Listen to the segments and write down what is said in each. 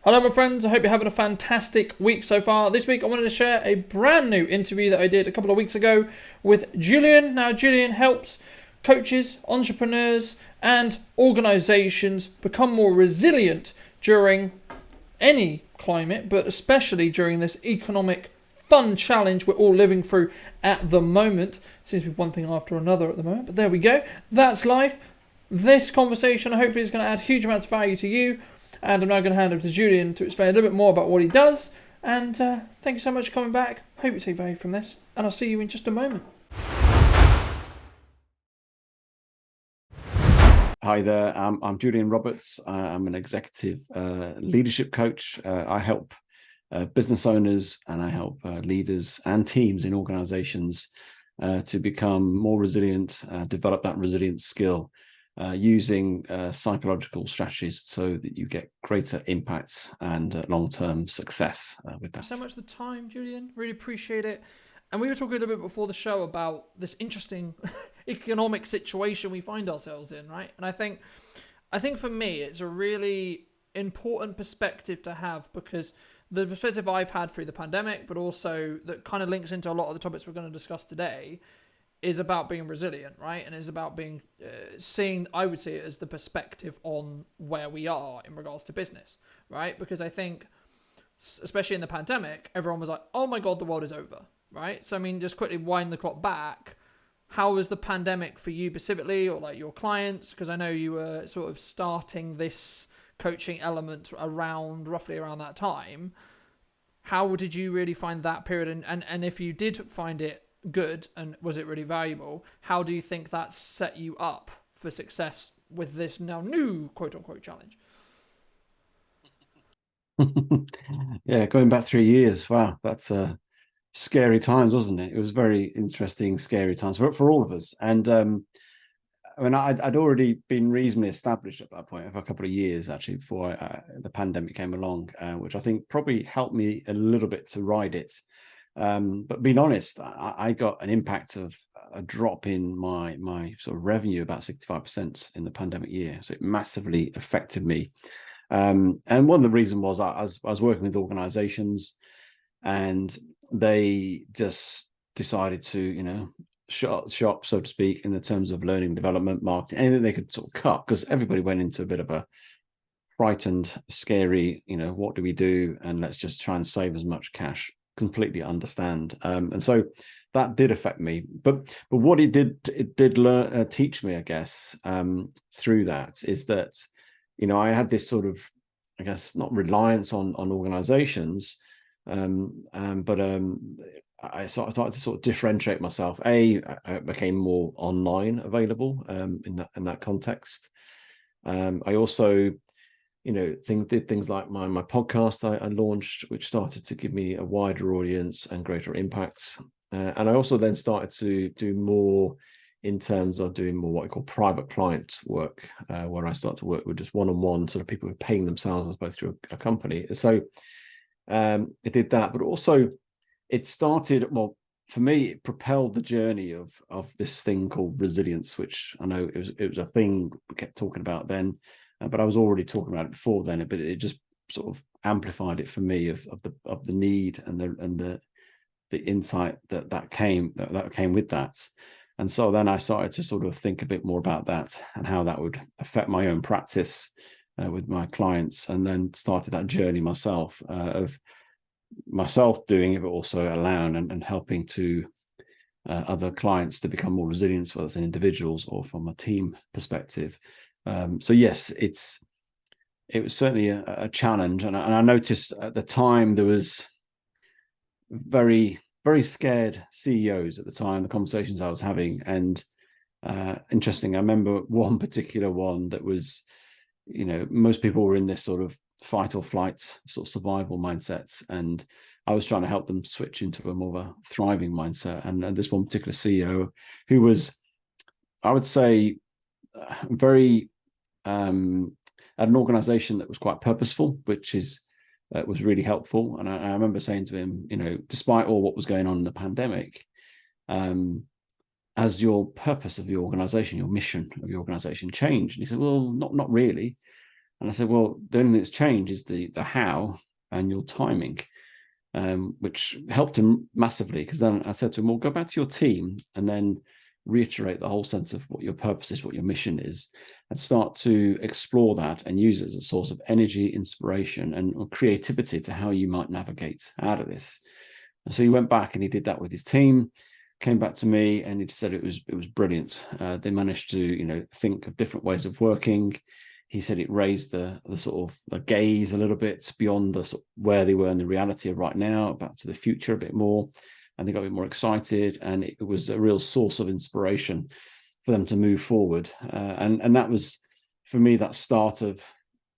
Hello, my friends. I hope you're having a fantastic week so far. This week, I wanted to share a brand new interview that I did a couple of weeks ago with Julian. Now, Julian helps coaches, entrepreneurs, and organizations become more resilient during any climate, but especially during this economic fun challenge we're all living through at the moment. Seems to be one thing after another at the moment, but there we go. That's life. This conversation hopefully is going to add huge amounts of value to you. And I'm now going to hand over to Julian to explain a little bit more about what he does. And thank you so much for coming back. Hope you take value from this. And I'll see you in just a moment. Hi there, I'm Julian Roberts. I'm an executive leadership coach. I help business owners and I help leaders and teams in organizations to become more resilient, develop that resilience skill using psychological strategies so that you get greater impact and long-term success with that. Thank you so much for the time, Julian. Really appreciate it. And we were talking a little bit before the show about this interesting economic situation we find ourselves in, right? And I think for me, it's a really important perspective to have because the perspective I've had through the pandemic, but also that kind of links into a lot of the topics we're going to discuss today, is about being resilient, right? And is about being seeing, I would see it as the perspective on where we are in regards to business, right? Because I think, especially in the pandemic, everyone was like, oh my God, the world is over, right? So, I mean, just quickly wind the clock back. How was the pandemic for you specifically, or like your clients? Because I know you were sort of starting this coaching element roughly around that time. How did you really find that period? And if you did find it good and was it really valuable, how do you think that set you up for success with this now new quote unquote challenge? Yeah, going back 3 years, wow, that's scary times, wasn't it? It was very interesting, scary times for all of us. And I mean, I'd already been reasonably established at that point for a couple of years, actually, before the pandemic came along, which I think probably helped me a little bit to ride it. But being honest, I got an impact of a drop in my sort of revenue, about 65% in the pandemic year. So it massively affected me. And one of the reasons was I was working with organizations and they just decided to, shop, so to speak, in the terms of learning, development, marketing, anything they could sort of cut, because everybody went into a bit of a frightened, scary, what do we do? And let's just try and save as much cash. Completely understand. And so that did affect me. But what it did learn, teach me, I guess, through that is that, I had this sort of, I guess, not reliance on organizations, but I started to sort of differentiate myself. I became more online available in that context. I also, did things like my podcast I launched, which started to give me a wider audience and greater impact. And I also then started to do more in terms of doing more what I call private client work, where I start to work with just one-on-one sort of people who are paying themselves as opposed to a company. So it did that, but also it started, well, for me, it propelled the journey of this thing called resilience, which I know it was a thing we kept talking about then, but I was already talking about it before then. But it just sort of amplified it for me of the need and the insight that came with that. And so then I started to sort of think a bit more about that and how that would affect my own practice with my clients, and then started that journey myself of myself doing it, but also allowing and helping to other clients to become more resilient, whether it's in individuals or from a team perspective. So yes, it was certainly a challenge, and I noticed at the time there was very, very scared CEOs at the time, the conversations I was having. And interesting, I remember one particular one that was, most people were in this sort of fight or flight sort of survival mindsets, and I was trying to help them switch into a more of a thriving mindset. And this one particular CEO who was, I would say, very at an organization that was quite purposeful, which was really helpful. And I remember saying to him, despite all what was going on in the pandemic, as your purpose of your organization, your mission of your organization changed? And he said, well, not really. And I said, well, the only thing that's changed is the how and your timing, which helped him massively. Because then I said to him, well, go back to your team and then reiterate the whole sense of what your purpose is, what your mission is, and start to explore that and use it as a source of energy, inspiration, and creativity to how you might navigate out of this. And so he went back and he did that with his team, came back to me, and he said it was brilliant. They managed to think of different ways of working. He said it raised the sort of the gaze a little bit beyond the sort of where they were in the reality of right now, back to the future a bit more, and they got a bit more excited, and it was a real source of inspiration for them to move forward. And that was, for me, that start of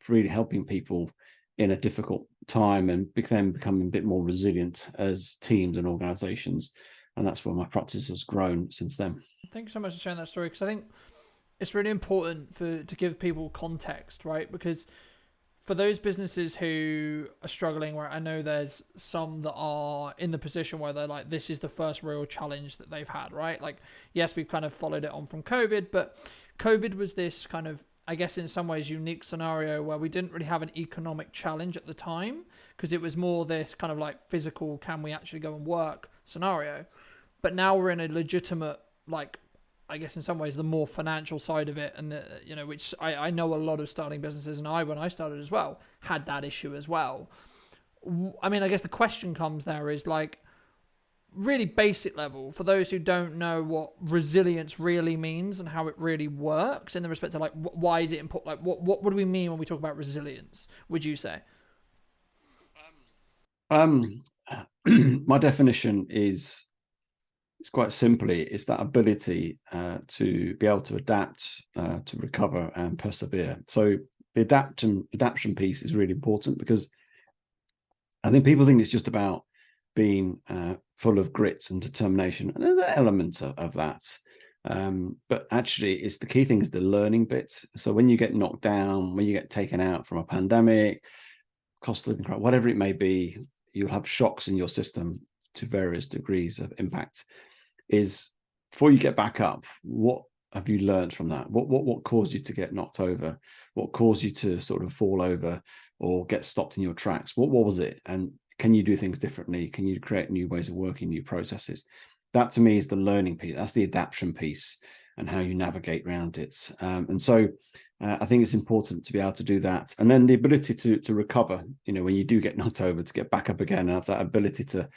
really helping people in a difficult time and then becoming a bit more resilient as teams and organizations. And that's where my practice has grown since then. Thanks so much for sharing that story, because I think it's really important to give people context, right? Because for those businesses who are struggling, where I know there's some that are in the position where they're like, this is the first real challenge that they've had, right? Like, yes, we've kind of followed it on from COVID, but COVID was this kind of, I guess in some ways, unique scenario where we didn't really have an economic challenge at the time, because it was more this kind of like physical, can we actually go and work scenario. But now we're in a legitimate, like, I guess in some ways the more financial side of it, and which I know a lot of starting businesses, and when I started as well, had that issue as well. I mean, I guess the question comes there is like really basic level for those who don't know what resilience really means and how it really works in the respect of like why is it important? Like what do we mean when we talk about resilience? Would you say? My definition is, it's quite simply, it's that ability to be able to adapt, to recover and persevere. So the adaptation piece is really important, because I think people think it's just about being full of grit and determination, and there's an element of that. But actually, it's the key thing is the learning bit. So when you get knocked down, when you get taken out from a pandemic, cost of living crisis, whatever it may be, you'll have shocks in your system to various degrees of impact. Is before you get back up, what have you learned from that? What caused you to get knocked over? What caused you to sort of fall over or get stopped in your tracks? What was it? And can you do things differently? Can you create new ways of working, new processes? That to me is the learning piece. That's the adaptation piece and how you navigate around it. And so I think it's important to be able to do that. And then the ability to recover, when you do get knocked over, to get back up again, and have that ability to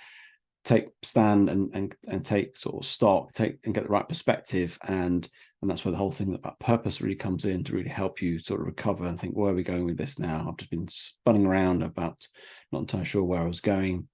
stand and take sort of stock, and get the right perspective, and that's where the whole thing about purpose really comes in, to really help you sort of recover and think, where are we going with this now? I've just been spinning around about, not entirely sure where I was going.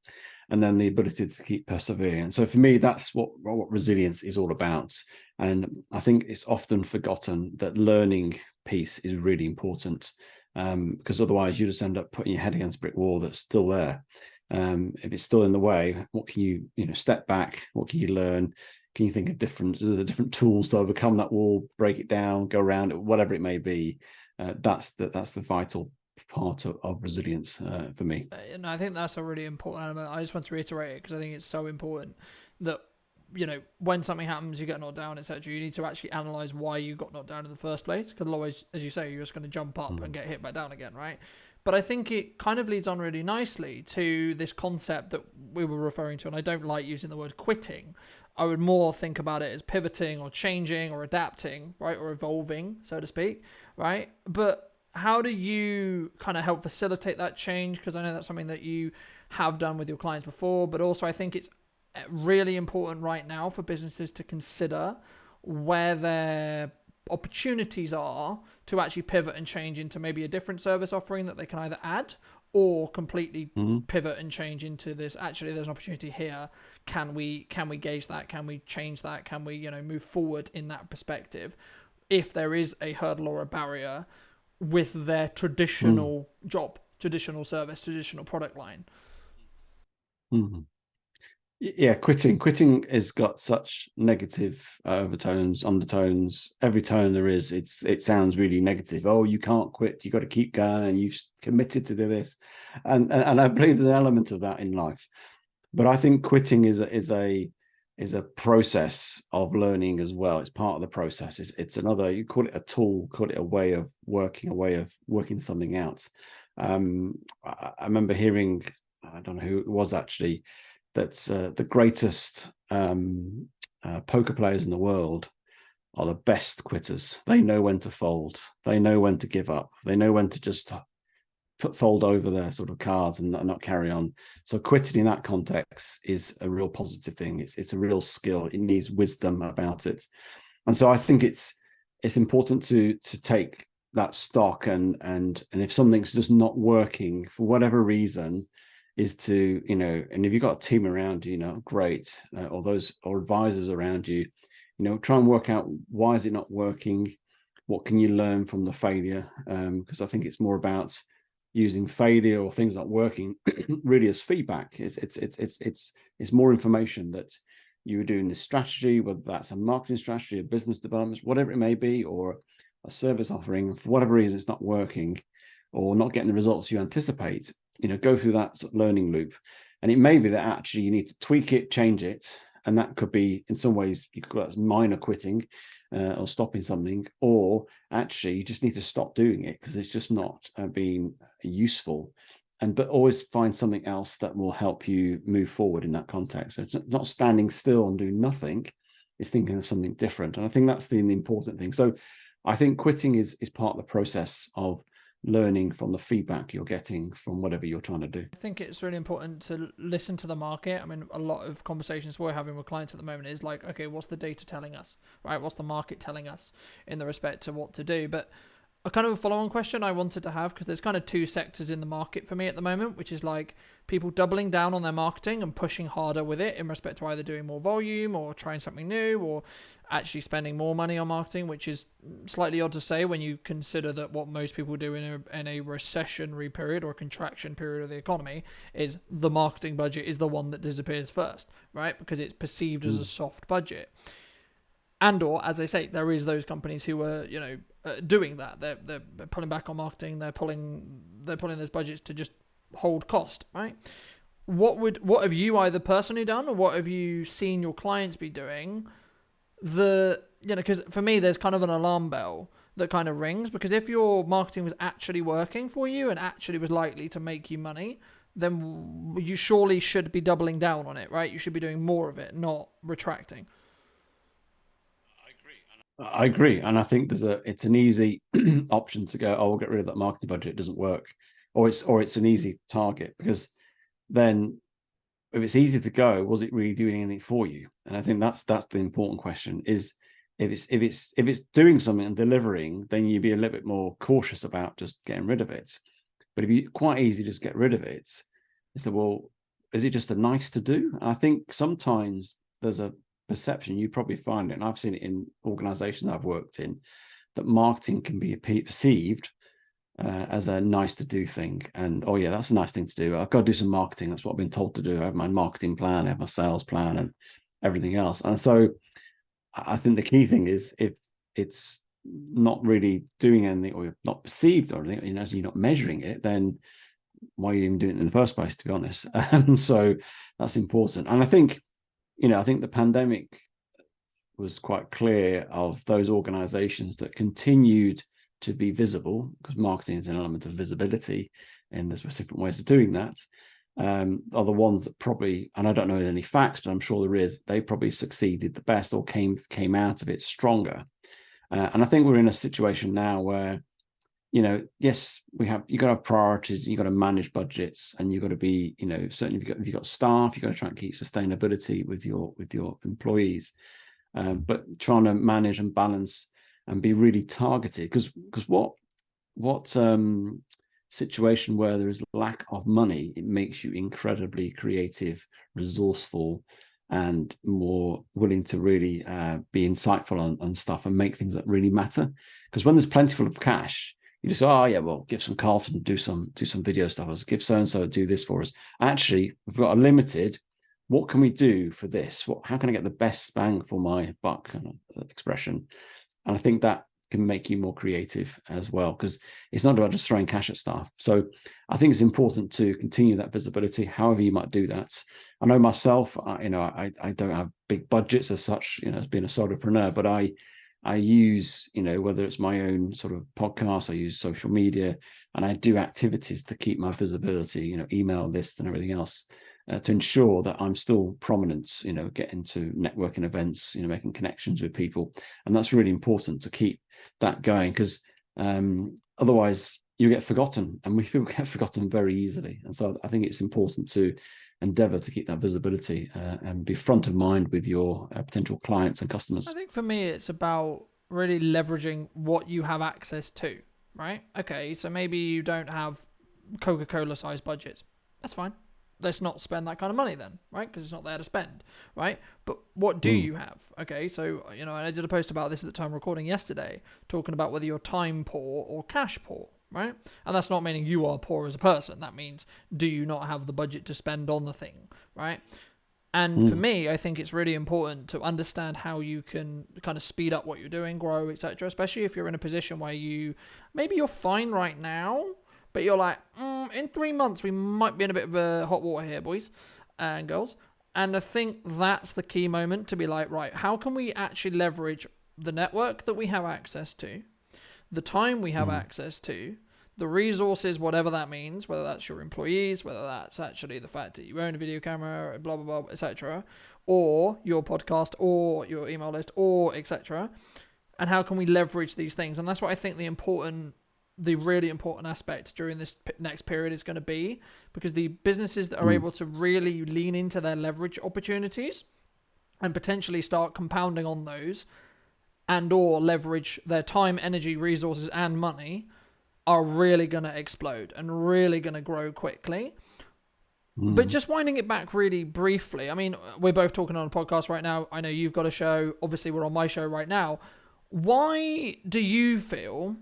And then the ability to keep persevering. So for me, that's what resilience is all about. And I think it's often forgotten that learning piece is really important, because otherwise you just end up putting your head against a brick wall that's still there. If it's still in the way, what can you step back? What can you learn? Can you think of different tools to overcome that wall, break it down, go around it, whatever it may be? That's the vital part of resilience for me. And I think that's a really important element. I just want to reiterate it because I think it's so important that when something happens, you get knocked down, etc. You need to actually analyze why you got knocked down in the first place, because otherwise, as you say, you're just going to jump up and get hit back down again, right? But I think it kind of leads on really nicely to this concept that we were referring to, and I don't like using the word quitting. I would more think about it as pivoting or changing or adapting, right? Or evolving, so to speak, right? But how do you kind of help facilitate that change? Because I know that's something that you have done with your clients before, but also I think it's really important right now for businesses to consider where their opportunities are to actually pivot and change into maybe a different service offering that they can either add or completely pivot and change into this. Actually, there's an opportunity here. Can we gauge that? Can we change that? Can we move forward in that perspective if there is a hurdle or a barrier with their traditional job, traditional service, traditional product line? Yeah, quitting has got such negative overtones, undertones. Every tone there is, it sounds really negative. Oh, you can't quit. You got to keep going. You've committed to do this, and I believe there's an element of that in life. But I think quitting is a is a process of learning as well. It's part of the process. It's another, you call it a tool, call it a way of working something out. I remember hearing, I don't know who it was actually, that's the greatest poker players in the world are the best quitters. They know when to fold. They know when to give up. They know when to just fold over their sort of cards and not carry on. So quitting in that context is a real positive thing. It's a real skill. It needs wisdom about it. And so I think it's important to take that stock and if something's just not working for whatever reason, is to, and if you've got a team around you, great, or advisors around you, try and work out why is it not working, what can you learn from the failure, because I think it's more about using failure or things not working really as feedback. It's more information that you were doing this strategy, whether that's a marketing strategy, a business development, whatever it may be, or a service offering, for whatever reason it's not working or not getting the results you anticipate, go through that sort of learning loop. And it may be that actually you need to tweak it, change it. And that could be, in some ways, you could call that minor quitting or stopping something, or actually you just need to stop doing it because it's just not being useful. But always find something else that will help you move forward in that context. So it's not standing still and doing nothing, it's thinking of something different. And I think that's the important thing. So I think quitting is part of the process of learning from the feedback you're getting from whatever you're trying to do. I think it's really important to listen to the market. I mean, a lot of conversations we're having with clients at the moment is like, okay, what's the data telling us, right? What's the market telling us in the respect to what to do? But a kind of a follow-on question I wanted to have, because there's kind of two sectors in the market for me at the moment, which is like people doubling down on their marketing and pushing harder with it in respect to either doing more volume or trying something new or actually spending more money on marketing, which is slightly odd to say when you consider that what most people do in a recessionary period or contraction period of the economy is the marketing budget is the one that disappears first, right? Because it's perceived as a soft budget. And or, as I say, there is those companies who are, doing that. They're pulling back on marketing. They're pulling those budgets to just hold cost, right? What have you either personally done or what have you seen your clients be doing? Because for me, there's kind of an alarm bell that kind of rings, because if your marketing was actually working for you and actually was likely to make you money, then you surely should be doubling down on it, right? You should be doing more of it, not retracting. I agree, and I think it's an easy option to go, oh, we'll get rid of that marketing budget. It doesn't work, or it's an easy target, because then if it's easy to go, was it really doing anything for you? And I think that's the important question: is if it's doing something and delivering, then you'd be a little bit more cautious about just getting rid of it. But if you quite easy just get rid of it, it's like, well, is it just a nice to do? And I think sometimes there's a perception, you probably find it, and I've seen it in organizations I've worked in, that marketing can be perceived as a nice to do thing. And oh yeah, that's a nice thing to do. I've got to do some marketing. That's what I've been told to do. I have my marketing plan, I have my sales plan and everything else. And so I think the key thing is, if it's not really doing anything or you're not perceived or anything, as you're not measuring it, then why are you even doing it in the first place, to be honest? So that's important. And I think the pandemic was quite clear of those organizations that continued to be visible, because marketing is an element of visibility, and there's different ways of doing that, are the ones that probably, and I don't know any facts, but I'm sure there is, they probably succeeded the best or came out of it stronger. And I think we're in a situation now where, yes, you've got to have priorities, you've got to manage budgets, and you've got to be, certainly if you've got staff, you've got to try and keep sustainability with your employees, but trying to manage and balance and be really targeted, because what situation where there is lack of money, it makes you incredibly creative, resourceful, and more willing to really be insightful on stuff and make things that really matter. Because when there's plentiful of cash, you just, oh yeah, well, give some Carlton, do some video stuff, or give so-and-so do this for us. Actually, we've got a limited, what can we do for this? How can I get the best bang for my buck, kind of expression? And I think that can make you more creative as well, because it's not about just throwing cash at stuff. So I think it's important to continue that visibility, however you might do that. I know myself, I don't have big budgets as such, as being a solopreneur, but I use, whether it's my own sort of podcast, I use social media, and I do activities to keep my visibility, email lists and everything else, to ensure that I'm still prominent, getting to networking events, making connections with people. And that's really important to keep that going, because otherwise you get forgotten, and people get forgotten very easily. And so I think it's important to endeavor to keep that visibility and be front of mind with your potential clients and customers. I think for me, it's about really leveraging what you have access to, right? Okay, so maybe you don't have Coca-Cola sized budgets. That's fine. Let's not spend that kind of money then, right? Because it's not there to spend, right? But what do you have? Okay, so, I did a post about this at the time recording yesterday, talking about whether you're time poor or cash poor, right? And that's not meaning you are poor as a person. That means, do you not have the budget to spend on the thing, right? And for me, I think it's really important to understand how you can kind of speed up what you're doing, grow, etc. Especially if you're in a position where maybe you're fine right now, but you're like, in 3 months, we might be in a bit of a hot water here, boys and girls. And I think that's the key moment to be like, right, how can we actually leverage the network that we have access to, the time we have access to, the resources, whatever that means, whether that's your employees, whether that's actually the fact that you own a video camera, blah, blah, blah, etc., or your podcast, or your email list, or etc. And how can we leverage these things? And that's what I think the really important aspect during this next period is going to be, because the businesses that are able to really lean into their leverage opportunities and potentially start compounding on those, and or leverage their time, energy, resources, and money, are really going to explode and really going to grow quickly. But just winding it back really briefly, I mean, we're both talking on a podcast right now. I know you've got a show. Obviously, we're on my show right now. Why do you feel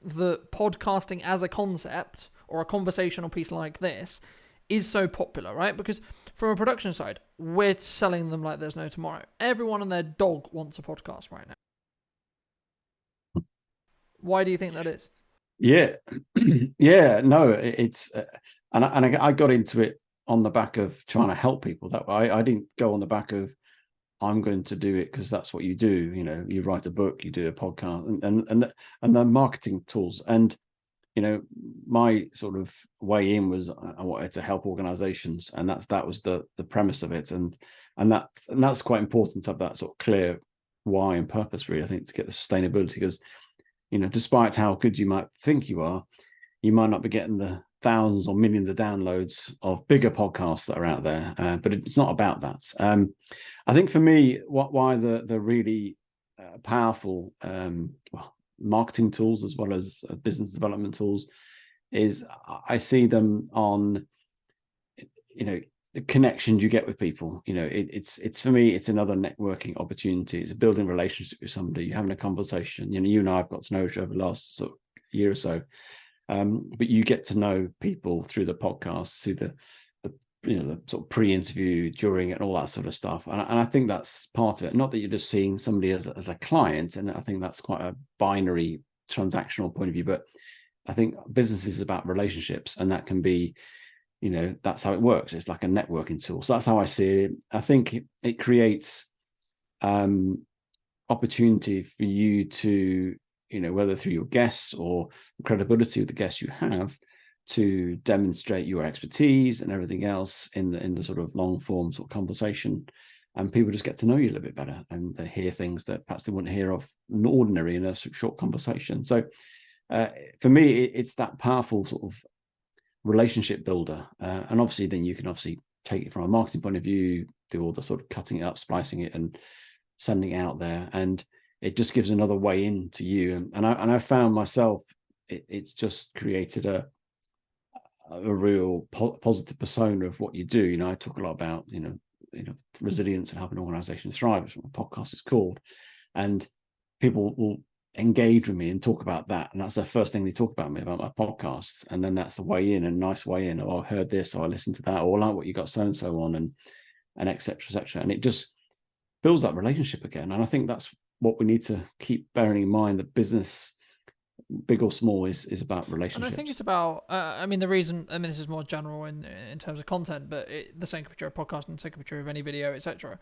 that podcasting as a concept, or a conversational piece like this, is so popular, right? Because from a production side, we're selling them like there's no tomorrow. Everyone and their dog wants a podcast right now. Why do you think that is? Yeah, no, it's and I got into it on the back of trying to help people that way. I didn't go on the back of, I'm going to do it because that's what you do. You write a book, you do a podcast, and the marketing tools. And my sort of way in was I wanted to help organizations, and that was the premise of it. And that's quite important to have that sort of clear why and purpose, really, I think, to get the sustainability. Because despite how good you might think you are, you might not be getting the thousands or millions of downloads of bigger podcasts that are out there. But it's not about that. I think for me, why the really powerful marketing tools as well as business development tools is I see them on, the connections you get with people. It's for me, it's another networking opportunity. It's building a relationship with somebody, you're having a conversation. You and I have got to know each other over the last sort of year or so, but you get to know people through the podcast, through the sort of pre-interview, during it, and all that sort of stuff. And I think that's part of it. Not that you're just seeing somebody as a client, and I think that's quite a binary transactional point of view, but I think business is about relationships, and that can be, that's how it works. It's like a networking tool. So that's how I see it. I think it creates opportunity for you to, whether through your guests or the credibility of the guests you have, to demonstrate your expertise and everything else in the sort of long form sort of conversation. And people just get to know you a little bit better, and they hear things that perhaps they wouldn't hear of an ordinary in a short conversation. So for me, it's that powerful sort of relationship builder. And obviously then you can take it from a marketing point of view, do all the sort of cutting it up, splicing it, and sending it out there. And it just gives another way into you. And I found myself, it's just created a real positive persona of what you do. I talk a lot about, resilience and helping organizations thrive, which my podcast is called. And people will engage with me and talk about that. And that's the first thing they talk about me, about my podcast. And then that's the way in, a nice way in. Oh, I heard this, or I listened to that, or I like what you got so-and-so on, and et cetera, et cetera. And it just builds that relationship again. And I think that's what we need to keep bearing in mind, that business, big or small, is about relationships. And I think it's about, I mean, the reason, I mean, this is more general in terms of content, but the same could be true of podcast and the same could be true of any video, etc.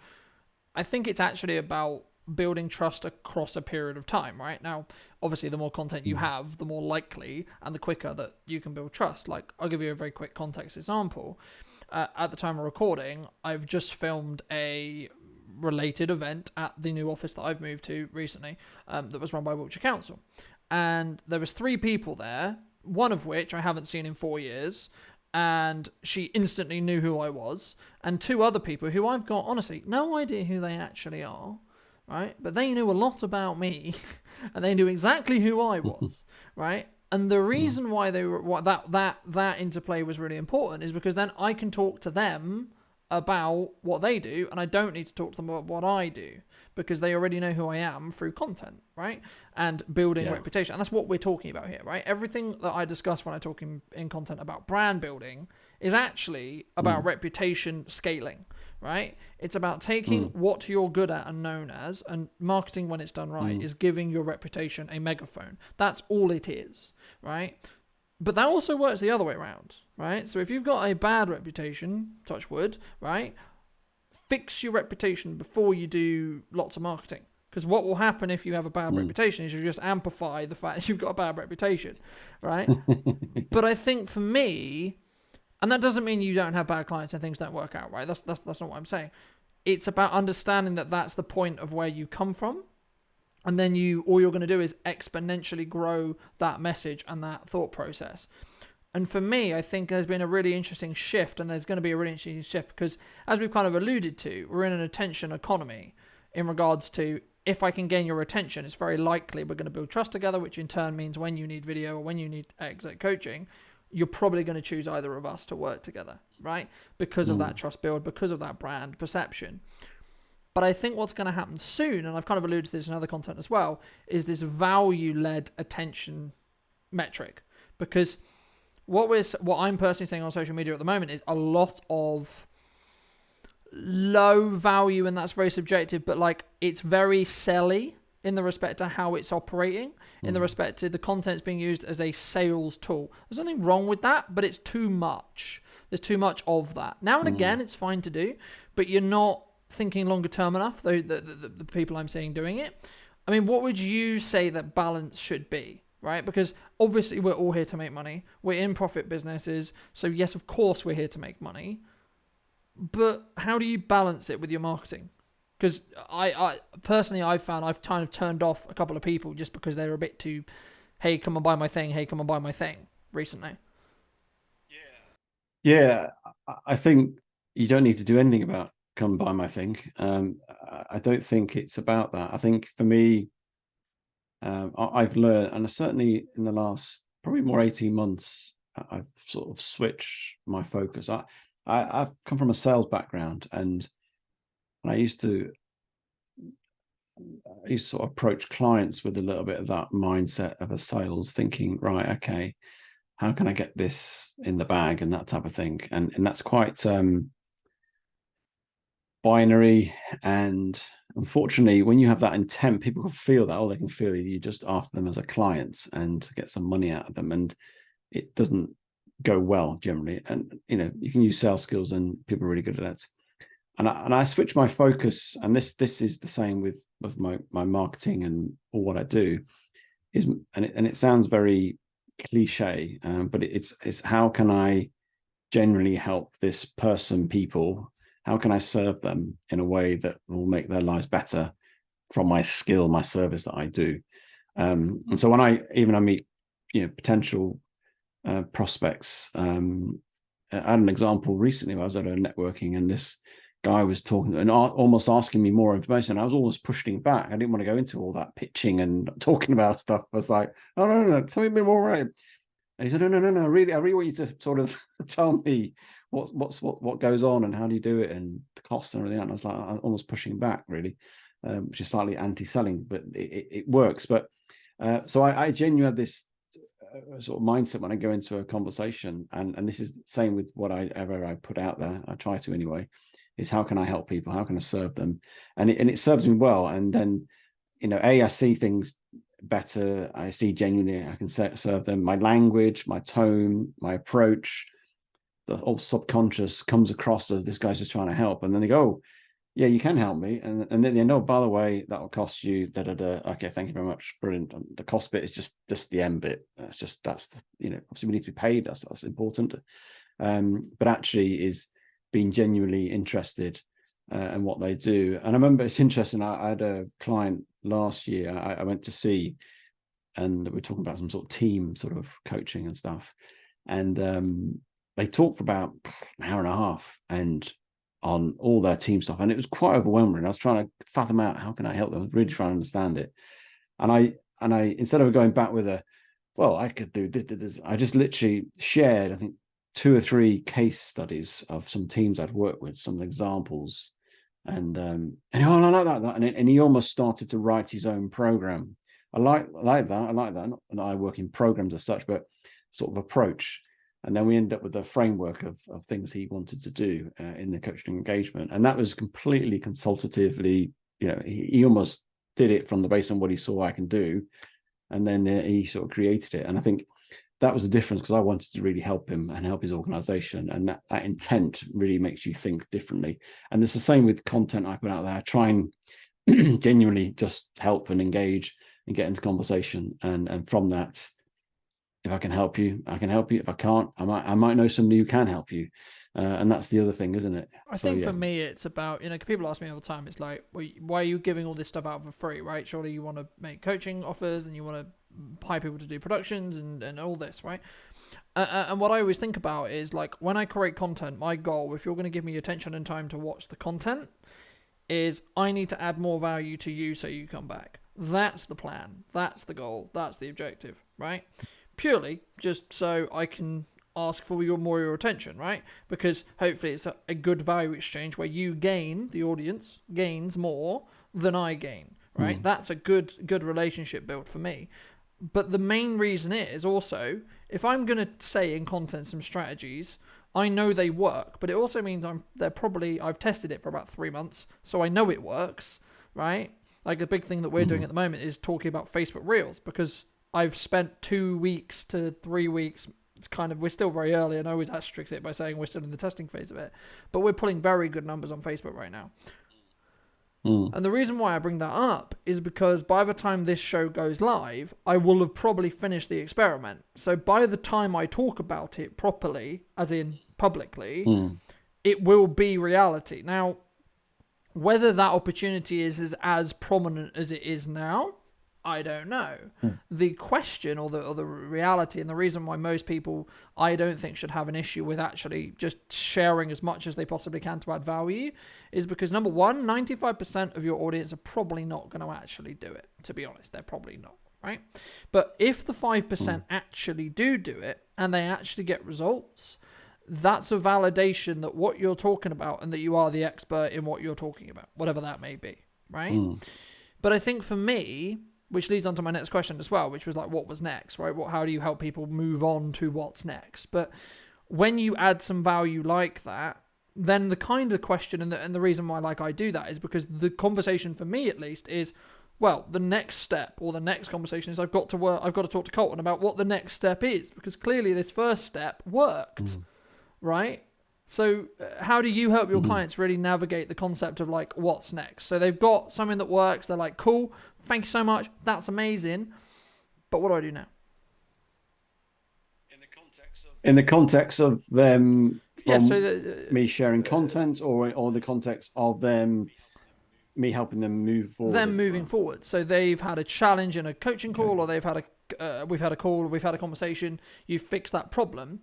I think it's actually about building trust across a period of time, right? Now, obviously, the more content you have, the more likely and the quicker that you can build trust. Like, I'll give you a very quick context example. At the time of recording, I've just filmed a related event at the new office that I've moved to recently, that was run by Wiltshire Council. And there was 3 people there, one of which I haven't seen in 4 years, and she instantly knew who I was, and 2 other people who I've got, honestly, no idea who they actually are, right? But they knew a lot about me, and they knew exactly who I was, right? And the reason why they were that interplay was really important is because then I can talk to them about what they do, and I don't need to talk to them about what I do, because they already know who I am through content, right? And building reputation. And that's what we're talking about here, right? Everything that I discuss when I talk in content about brand building is actually about reputation scaling, right? It's about taking what you're good at and known as, and marketing, when it's done right, is giving your reputation a megaphone. That's all it is, right? But that also works the other way around, right? So if you've got a bad reputation, touch wood, right? Fix your reputation before you do lots of marketing. Because what will happen if you have a bad reputation is you just amplify the fact that you've got a bad reputation, right? But I think for me, and that doesn't mean you don't have bad clients and things don't work out, right? That's not what I'm saying. It's about understanding that that's the point of where you come from. And then all you're going to do is exponentially grow that message and that thought process. And for me, I think there's been a really interesting shift, and there's going to be a really interesting shift because, as we've kind of alluded to, we're in an attention economy in regards to, if I can gain your attention, it's very likely we're going to build trust together, which in turn means when you need video or when you need exec coaching, you're probably going to choose either of us to work together, right? Because of that trust build, because of that brand perception. But I think what's going to happen soon, and I've kind of alluded to this in other content as well, is this value-led attention metric. Because what I'm personally seeing on social media at the moment is a lot of low value, and that's very subjective, but like it's very selly in the respect to how it's operating, in the respect to the content's being used as a sales tool. There's nothing wrong with that, but it's too much. There's too much of that. Now and again, it's fine to do, but you're not thinking longer term enough, though the people I'm seeing doing it. I mean, what would you say that balance should be, right? Because obviously we're all here to make money. We're in profit businesses. So yes, of course we're here to make money. But how do you balance it with your marketing? Because I personally, I've found I've kind of turned off a couple of people just because they're a bit too, hey, come and buy my thing. Hey, come and buy my thing recently. Yeah, I think you don't need to do anything about come buy my thing. I don't think it's about that. I think for me, I've learned, and certainly in the last probably more 18 months, I've sort of switched my focus. I've come from a sales background, and I used to sort of approach clients with a little bit of that mindset of a sales, thinking, right, okay, how can I get this in the bag and that type of thing. And that's quite binary, and unfortunately when you have that intent, people can feel that, they can feel you're just after them as a client and to get some money out of them, and it doesn't go well generally. And you can use sales skills, and people are really good at that. And I switched my focus, and this is the same with my marketing and all what I do is, and it sounds very cliche, but it's how can I generally help this person, how can I serve them in a way that will make their lives better from my skill, my service that I do. And so when I meet, potential prospects, I had an example recently where I was at a networking, and this guy was talking and almost asking me more information. I was almost pushing back. I didn't want to go into all that pitching and talking about stuff. I was like, oh, no, tell me a bit more, right? And he said, no, I really want you to sort of tell me what goes on and how do you do it and the costs and everything. And I was like, I'm almost pushing back, really, which is slightly anti-selling, but it works. But so I genuinely have this sort of mindset when I go into a conversation, and this is the same with whatever I put out there. I try to anyway. Is how can I help people? How can I serve them? And it serves me well. And then I see things better. I see genuinely I can serve them. My language, my tone, my approach, the whole subconscious comes across as this guy's just trying to help. And then they go, oh, yeah, you can help me. And then they know, by the way, that will cost you Okay, thank you very much. Brilliant. The cost bit is just the end bit. Obviously we need to be paid. That's important. But actually is being genuinely interested in what they do. And I remember it's interesting. I had a client last year I went to see, and we're talking about some sort of team sort of coaching and stuff. And they talked for about an hour and a half and on all their team stuff. And it was quite overwhelming. I was trying to fathom out, how can I help them? I was really trying to understand it. And I instead of going back with I could do this, I just literally shared, I think, 2 or 3 case studies of some teams I'd worked with, some examples. And I like that. And he almost started to write his own program. I like that. I like that. Not I work in programs as such, but sort of approach. And then we end up with a framework of things he wanted to do in the coaching engagement. And that was completely consultatively, he almost did it from the base on what he saw I can do. And then he sort of created it. And I think that was the difference, because I wanted to really help him and help his organization. And that intent really makes you think differently. And it's the same with content I put out there. I try and genuinely just help and engage and get into conversation. And from that, if I can help you, I can help you. If I can't, I might know somebody who can help you. And that's the other thing, isn't it? I think for me, it's about, people ask me all the time, it's like, well, why are you giving all this stuff out for free, right? Surely you want to make coaching offers and you want to hire people to do productions and all this, right? And what I always think about is, like, when I create content, my goal, if you're going to give me attention and time to watch the content, is I need to add more value to you so you come back. That's the plan. That's the goal. That's the objective, right? Purely just so I can ask for your attention, right? Because hopefully it's a good value exchange where you gain, the audience gains more than I gain, right? That's a good relationship built for me. But the main reason is also, if I'm going to say in content some strategies, I know they work, but it also means I've tested it for about 3 months, so I know it works, right? Like a big thing that we're doing at the moment is talking about Facebook Reels, because I've spent 2 weeks to 3 weeks. It's we're still very early, and I always asterisk it by saying we're still in the testing phase of it, but we're pulling very good numbers on Facebook right now. And the reason why I bring that up is because by the time this show goes live, I will have probably finished the experiment. So by the time I talk about it properly, as in publicly, it will be reality. Now, whether that opportunity is as prominent as it is now, I don't know. The question or the reality, and the reason why most people, I don't think, should have an issue with actually just sharing as much as they possibly can to add value, is because, number one, 95% of your audience are probably not going to actually do it. To be honest, they're probably not, right? But if the 5% actually do it and they actually get results, that's a validation that what you're talking about and that you are the expert in what you're talking about, whatever that may be, right? But I think for me, which leads on to my next question as well, which was like, what was next, right? How do you help people move on to what's next? But when you add some value like that, then the kind of question and the reason why I do that is because the conversation for me at least is, well, the next step or the next conversation is I've got to talk to Colton about what the next step is, because clearly this first step worked, right? So how do you help your clients really navigate the concept of like, what's next? So they've got something that works. They're like, cool, thank you so much. That's amazing. But what do I do now? In the context of them, me sharing content, or the context of me helping them move forward. Them moving forward. So they've had a challenge in a coaching call, or they've had we've had a call, or we've had a conversation. You've fixed that problem.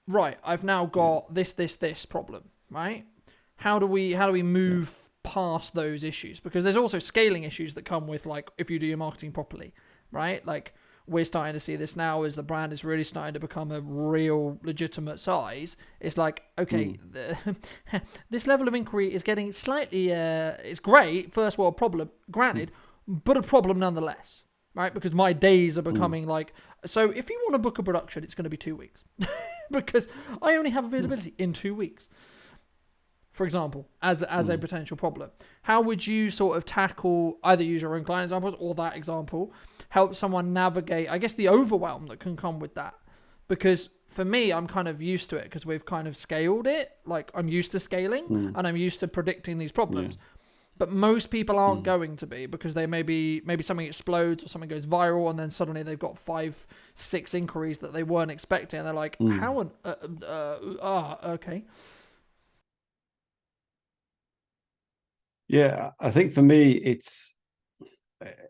Right, I've now got this problem, right? How do we move past those issues? Because there's also scaling issues that come with, like, if you do your marketing properly, right? Like, we're starting to see this now as the brand is really starting to become a real legitimate size. It's like, okay, this level of inquiry is getting slightly, it's great, first world problem, granted, but a problem nonetheless, right? Because my days are becoming like, so if you want to book a production, it's going to be 2 weeks. Because I only have availability in 2 weeks. for example, as a potential problem. How would you sort of tackle, either use your own client examples or that example, help someone navigate, I guess, the overwhelm that can come with that? Because for me, I'm kind of used to it because we've kind of scaled it. Like, I'm used to scaling and I'm used to predicting these problems. But most people aren't going to be, because they maybe something explodes or something goes viral, and then suddenly they've got 5-6 inquiries that they weren't expecting, and they're like, how on okay. Yeah, I think for me,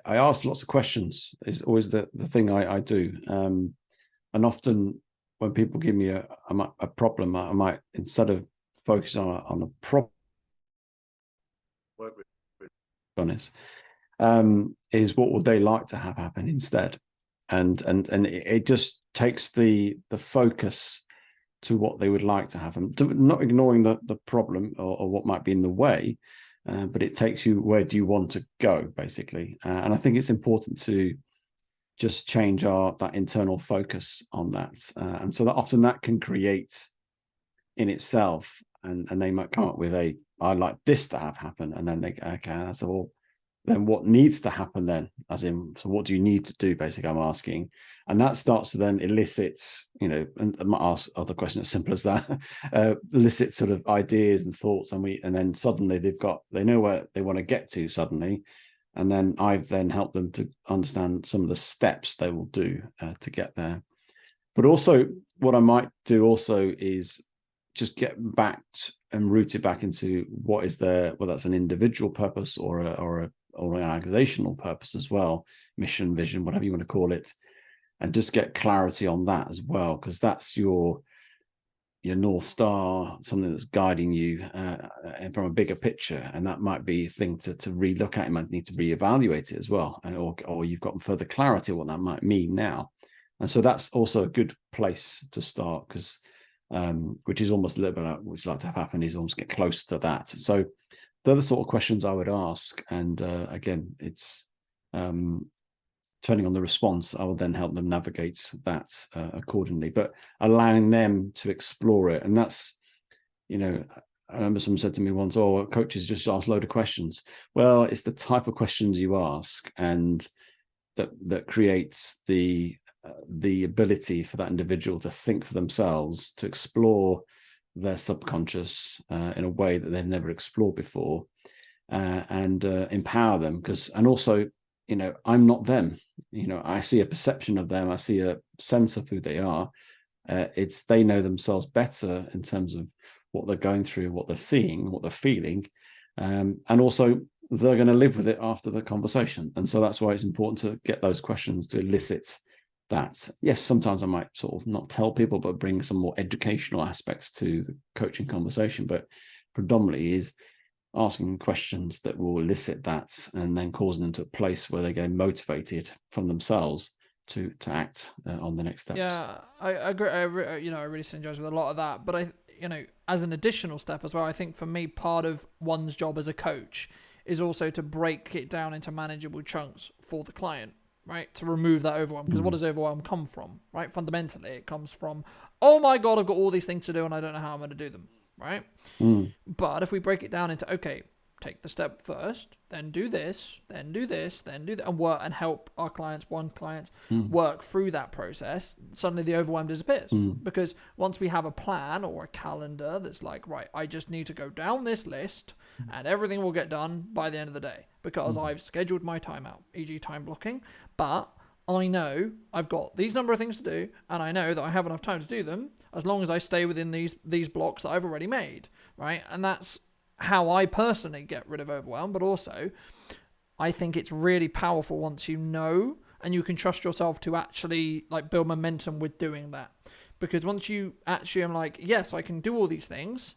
I ask lots of questions is always the thing I do. And often when people give me a problem, I might, instead of focus on a problem, work with honest, is what would they like to have happen instead? And it just takes the focus to what they would like to happen, not ignoring the problem or what might be in the way, but it takes you, where do you want to go, basically. And I think it's important to just change that internal focus on that. And so that often that can create in itself, and they might come up with I'd like this to have happen. And then they go, okay, so well, then what needs to happen then? As in, so what do you need to do, basically, I'm asking. And that starts to then elicit, and I might ask other questions as simple as that, elicit sort of ideas and thoughts. And then suddenly they know where they want to get to suddenly. And then I've then helped them to understand some of the steps they will do to get there. But also what I might do also is just get back and root it back into what is there, whether that's an individual purpose or an organizational purpose as well, mission, vision, whatever you want to call it, and just get clarity on that as well, because that's your North Star, something that's guiding you from a bigger picture. And that might be a thing to relook at. You might need to reevaluate it as well, or you've got further clarity what that might mean now. And so that's also a good place to start, because which is almost a little bit like, which I'd like to have happen, is almost get close to that. So they're the sort of questions I would ask. And again, it's depending on the response, I will then help them navigate that accordingly, but allowing them to explore it. And that's, I remember someone said to me once, oh, coaches just ask a load of questions. Well, it's the type of questions you ask, and that creates the ability for that individual to think for themselves, to explore their subconscious in a way that they've never explored before, and empower them. And also, I'm not them. I see a perception of them. I see a sense of who they are. They know themselves better in terms of what they're going through, what they're seeing, what they're feeling, and also they're going to live with it after the conversation. And so that's why it's important to get those questions to elicit that. Yes, sometimes I might sort of not tell people, but bring some more educational aspects to the coaching conversation, but predominantly is asking questions that will elicit that, and then causing them to a place where they get motivated from themselves to act on the next steps. Yeah, I agree. I really synergize with a lot of that. But as an additional step as well, I think for me, part of one's job as a coach is also to break it down into manageable chunks for the client, right? To remove that overwhelm. Because what does overwhelm come from, right? Fundamentally, it comes from, oh my God, I've got all these things to do and I don't know how I'm going to do them, right? But if we break it down into, okay, take the step first, then do this, then do this, then do that, and work and help our clients work through that process, suddenly the overwhelm disappears. Because once we have a plan or a calendar that's like, right, I just need to go down this list and everything will get done by the end of the day because I've scheduled my time out, e.g. time blocking, but I know I've got these number of things to do, and I know that I have enough time to do them as long as I stay within these blocks that I've already made, right? And that's how I personally get rid of overwhelm. But also, I think it's really powerful once you know and you can trust yourself to actually like build momentum with doing that. Because once you actually am like, yes, I can do all these things,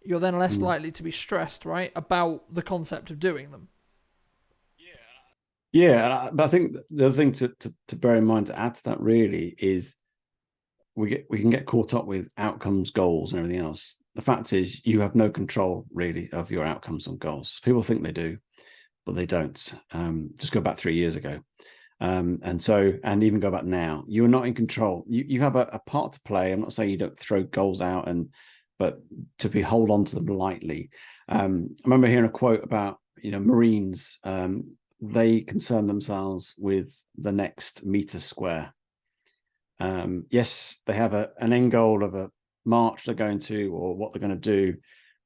you're then less likely to be stressed, right, about the concept of doing them. Yeah, but I think the other thing to bear in mind, to add to that, really, is we can get caught up with outcomes, goals, and everything else. The fact is, you have no control really of your outcomes and goals. People think they do, but they don't. Just go back 3 years ago, and even go back now. You're not in control. You have a part to play. I'm not saying you don't throw goals out and but to be hold on to them lightly. I remember hearing a quote about, Marines. They concern themselves with the next meter square. Yes, they have an end goal of a march they're going to or what they're going to do,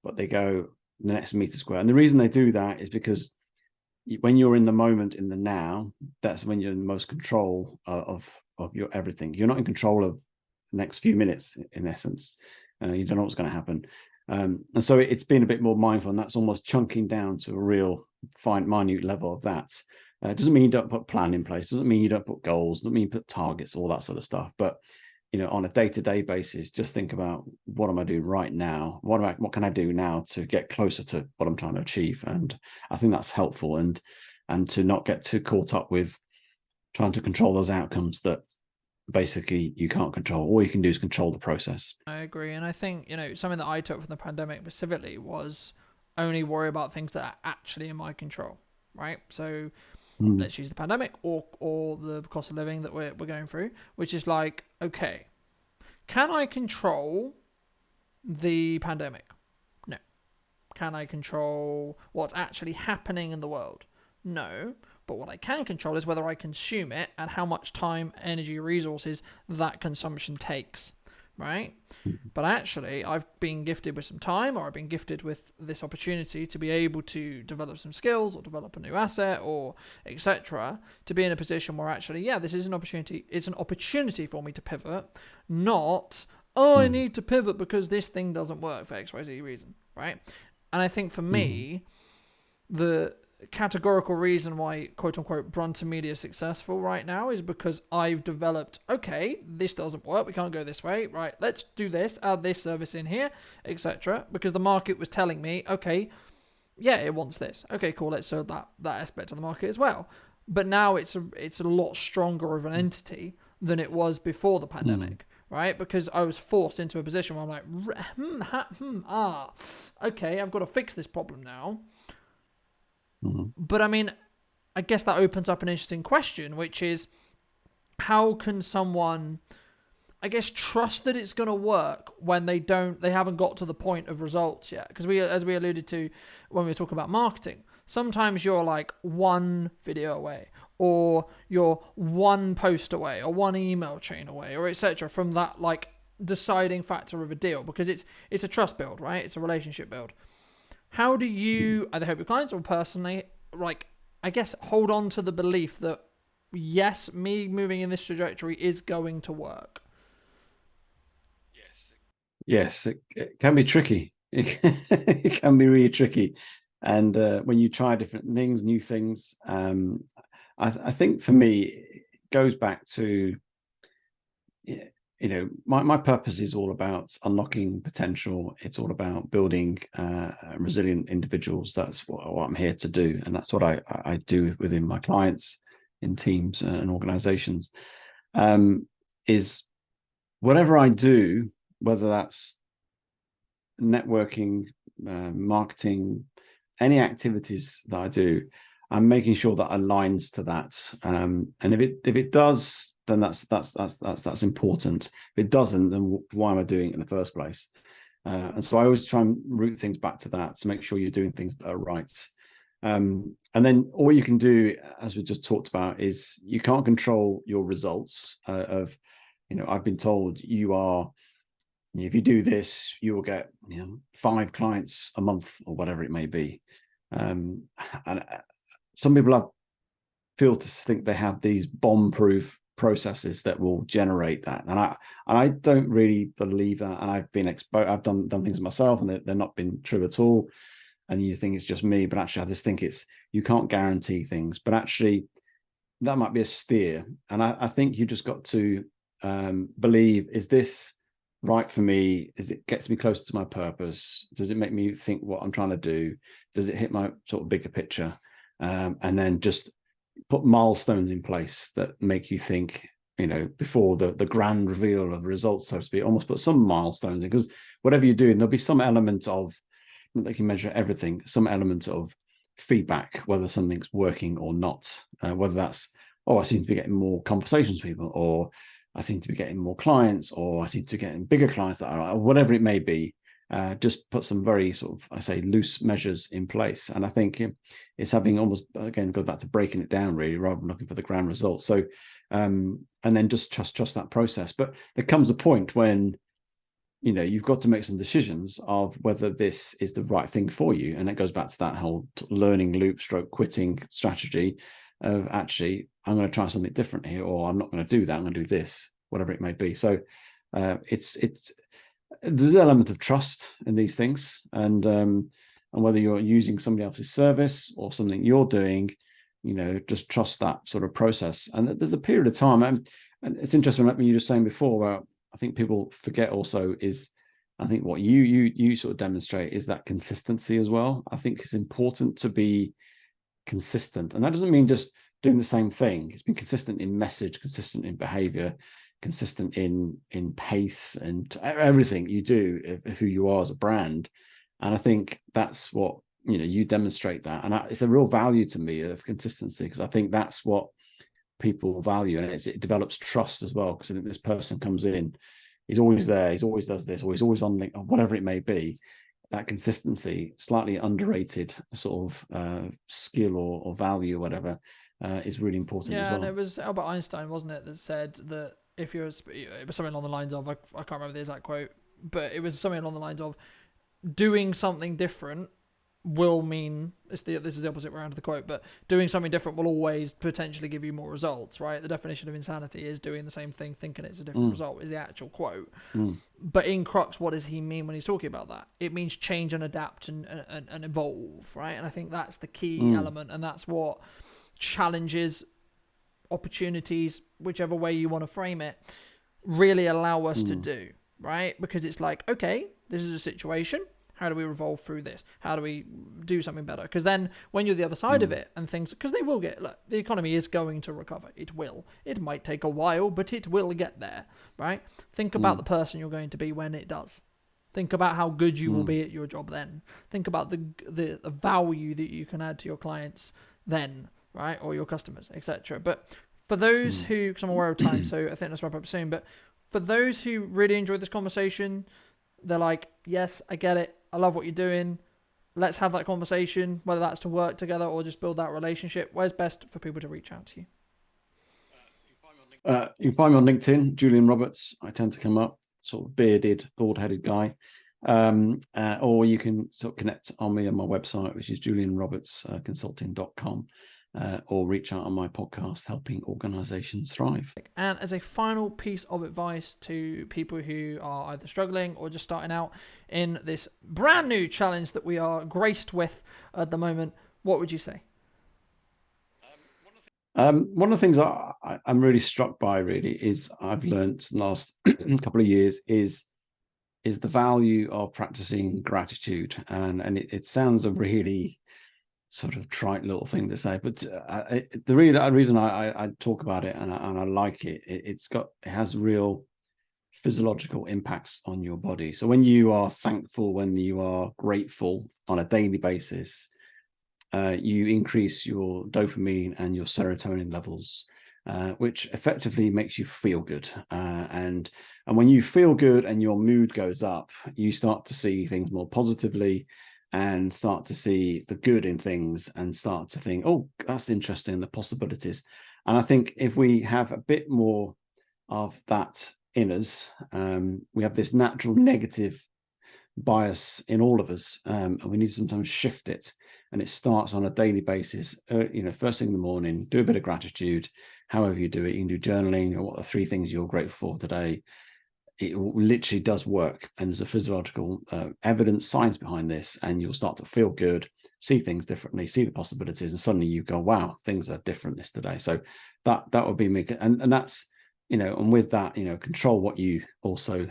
but they go the next meter square. And the reason they do that is because when you're in the moment, in the now, that's when you're in the most control of your everything. You're not in control of the next few minutes, in essence. You don't know what's going to happen. And so it's been a bit more mindful, and that's almost chunking down to a real fine, minute level of that. It doesn't mean you don't put a plan in place. Doesn't mean you don't put goals. Doesn't mean you put targets, all that sort of stuff. But on a day-to-day basis, just think about, what am I doing right now? What can I do now to get closer to what I'm trying to achieve? And I think that's helpful, and to not get too caught up with trying to control those outcomes that basically you can't control. All you can do is control the process. I agree. And I think, something that I took from the pandemic specifically was only worry about things that are actually in my control, right? So let's use the pandemic or the cost of living that we're going through, which is like, okay, can I control the pandemic? No. Can I control what's actually happening in the world? No. But what I can control is whether I consume it and how much time, energy, resources that consumption takes, right? But actually, I've been gifted with some time, or I've been gifted with this opportunity to be able to develop some skills or develop a new asset or etc. to be in a position where actually, yeah, this is an opportunity. It's an opportunity for me to pivot, not, I need to pivot because this thing doesn't work for XYZ reason, right? And I think for me, the categorical reason why quote unquote Brunton Media is successful right now is because I've developed, okay, this doesn't work, we can't go this way, right, let's do this, add this service in here, etc. Because the market was telling me, okay, yeah, it wants this, okay, cool, let's serve that aspect of the market as well. But now it's a lot stronger of an entity than it was before the pandemic, right? Because I was forced into a position where I'm like, okay, I've got to fix this problem now. But I mean, I guess that opens up an interesting question, which is, how can someone, I guess, trust that it's going to work when they haven't got to the point of results yet? Because as we alluded to when we were talking about marketing, sometimes you're like one video away, or you're one post away, or one email chain away, or etc. from that like deciding factor of a deal, because it's a trust build, right? It's a relationship build. How do you either help your clients or personally, like, I guess, hold on to the belief that, yes, me moving in this trajectory is going to work? Yes, it can be tricky. It can be really tricky. And when you try different things, new things, I think for me, it goes back to, my purpose is all about unlocking potential. It's all about building resilient individuals. That's what I'm here to do. And that's what I do within my clients, in teams and organizations, is whatever I do, whether that's networking, marketing, any activities that I do, I'm making sure that aligns to that. And if it does, then that's important. If it doesn't, then why am I doing it in the first place? And so I always try and route things back to that to make sure you're doing things that are right. And then all you can do, as we just talked about, is you can't control your results I've been told if you do this, you will get 5 clients a month or whatever it may be. And some people feel to think they have these bomb-proof processes that will generate that, and I don't really believe that. And I've been exposed. I've done things myself, and they're not been true at all. And you think it's just me, but actually, I just think you can't guarantee things. But actually, that might be a steer. And I think you just got to believe: is this right for me? Is it gets me closer to my purpose? Does it make me think what I'm trying to do? Does it hit my sort of bigger picture? And then just put milestones in place that make you think, before the grand reveal of the results, so to speak, almost put some milestones in, because whatever you're doing, there'll be some element of, they can measure everything, some element of feedback, whether something's working or not, whether that's, I seem to be getting more conversations with people, or I seem to be getting more clients, or I seem to be getting bigger clients, or whatever it may be. just put some very sort of, I say, loose measures in place. And I think it's having almost, again, go back to breaking it down really, rather than looking for the grand results. So, and then just trust that process. But there comes a point when, you've got to make some decisions of whether this is the right thing for you. And it goes back to that whole learning loop stroke quitting strategy of actually, I'm going to try something different here, or I'm not going to do that. I'm going to do this, whatever it may be. So it's there's an element of trust in these things, and whether you're using somebody else's service or something you're doing, just trust that sort of process. And there's a period of time, and it's interesting what you were just saying before about, I think people forget also is, I think what you sort of demonstrate is that consistency as well. I think it's important to be consistent, and that doesn't mean just doing the same thing. It's been consistent in message, consistent in behavior, consistent in pace, and everything you do, who you are as a brand. And I think that's what you demonstrate that, and it's a real value to me of consistency, because I think that's what people value, and it develops trust as well, because I think this person comes in, he's always there, he's always does this, or he's always on the, whatever it may be. That consistency, slightly underrated sort of skill or value or whatever, is really important as well. And it was Albert Einstein, wasn't it, that said that if it was something along the lines of, I can't remember the exact quote, but it was something along the lines of, doing something different will mean, this is the opposite way around of the quote, but doing something different will always potentially give you more results, right? The definition of insanity is doing the same thing thinking it's a different result, is the actual quote. But in crux, what does he mean when he's talking about that? It means change and adapt and evolve, right? And I think that's the key element, and that's what challenges, opportunities, whichever way you want to frame it, really allow us to do, right? Because it's like, okay, this is a situation. How do we revolve through this? How do we do something better? Because then when you're the other side of it and things, because they will get, look, the economy is going to recover. It will. It might take a while, but it will get there, right? Think about the person you're going to be when it does. Think about how good you will be at your job then. Think about the value that you can add to your clients then, right? Or your customers, etc. But for those who, because I'm aware of time, so I think let's wrap up soon, but for those who really enjoyed this conversation, they're like, yes, I get it. I love what you're doing. Let's have that conversation, whether that's to work together or just build that relationship. Where's best for people to reach out to you? You can find me on LinkedIn, Julian Roberts. I tend to come up, sort of bearded, bald-headed guy. Or you can sort of connect on me on my website, which is julianrobertsconsulting.com. Or reach out on my podcast, Helping Organizations Thrive. And as a final piece of advice to people who are either struggling or just starting out in this brand new challenge that we are graced with at the moment, what would you say? One of the things I'm really struck by, really, is I've learned in the last couple of years is the value of practicing gratitude. And it sounds a really sort of trite little thing to say, but the reason I talk about it and I like it, it has real physiological impacts on your body. So when you are thankful, when you are grateful on a daily basis, you increase your dopamine and your serotonin levels, which effectively makes you feel good. And when you feel good and your mood goes up, you start to see things more positively, and start to see the good in things, and start to think, oh, that's interesting, the possibilities. And I think if we have a bit more of that in us, we have this natural negative bias in all of us, and we need to sometimes shift it. And it starts on a daily basis, first thing in the morning, do a bit of gratitude, however you do it. You can do journaling, or what are 3 things you're grateful for today. It literally does work, and there's a physiological evidence, science behind this, and you'll start to feel good, see things differently, see the possibilities, and suddenly you go, wow, things are different this today. So that would be me, and that's, and with that, control what you also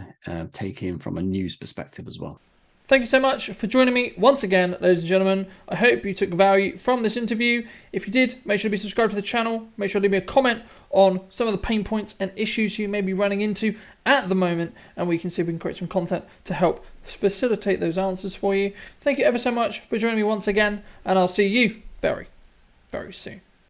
take in from a news perspective as well. Thank you so much for joining me once again, ladies and gentlemen. I hope you took value from this interview. If you did, make sure to be subscribed to the channel. Make sure to leave me a comment on some of the pain points and issues you may be running into at the moment, and we can see if we can create some content to help facilitate those answers for you. Thank you ever so much for joining me once again, and I'll see you very, very soon.